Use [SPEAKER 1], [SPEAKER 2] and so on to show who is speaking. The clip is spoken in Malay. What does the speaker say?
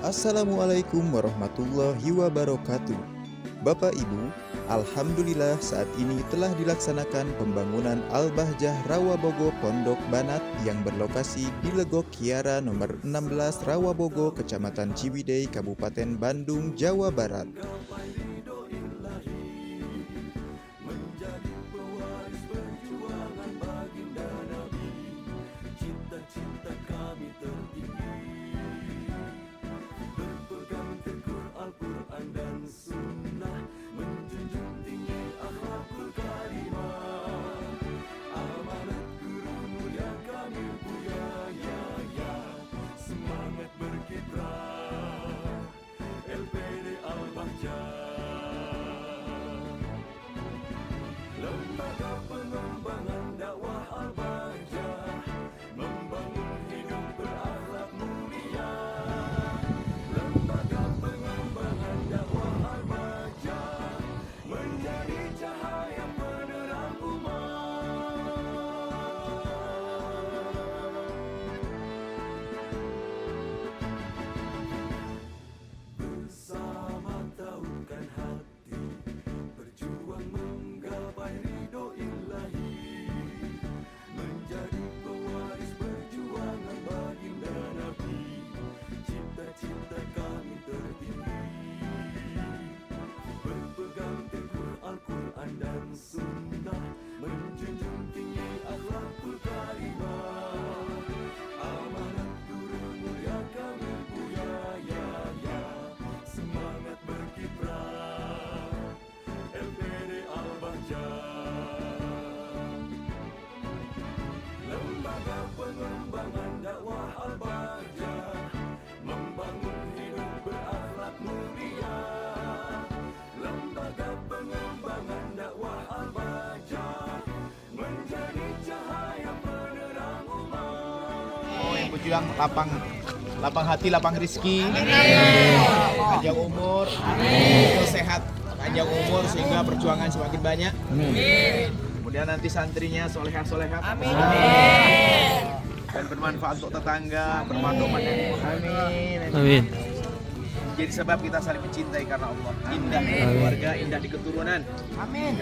[SPEAKER 1] Assalamualaikum warahmatullahi wabarakatuh. Bapak Ibu, Alhamdulillah saat ini telah dilaksanakan pembangunan Al-Bahjah Rawabogo Pondok Banat yang berlokasi di Legok Kiara nomor 16 Rawabogo, Kecamatan Ciwidey, Kabupaten Bandung, Jawa Barat.
[SPEAKER 2] Lembaga pengembangan dakwah Al-Bahjah membangun hidup berakhlak mulia. Lembaga pengembangan dakwah Al-Bahjah menjadi cahaya penerang umat. Bersama tahukan hati, berjuang menggapai ridho ilahi, menjadi pewaris perjuangan baginda Nabi. Cita-cita kami tertinggi, berpegang teguh Al-Quran dan Sunnah, menjunjung tinggi akhlakul karimah. Amanat guru mulia kami buaya, semangat berkiprah. LPD Al-Bahjah, lembaga pengembangan dakwah Al-Bahjah membangun hidup berakhlak mulia. Lembaga pengembangan dakwah Al-Bahjah menjadi cahaya penerang umat.
[SPEAKER 3] Oh, yang berjuang lapang hati, lapang rezeki, panjang umur, sehat, panjang umur sehingga perjuangan semakin banyak. Kemudian nanti santrinya solehah. Dan bermanfaat untuk tetangga, bermanfaat. Amin. Jadi sebab kita saling mencintai karena Allah. Indah di keluarga, indah di keturunan. Amin.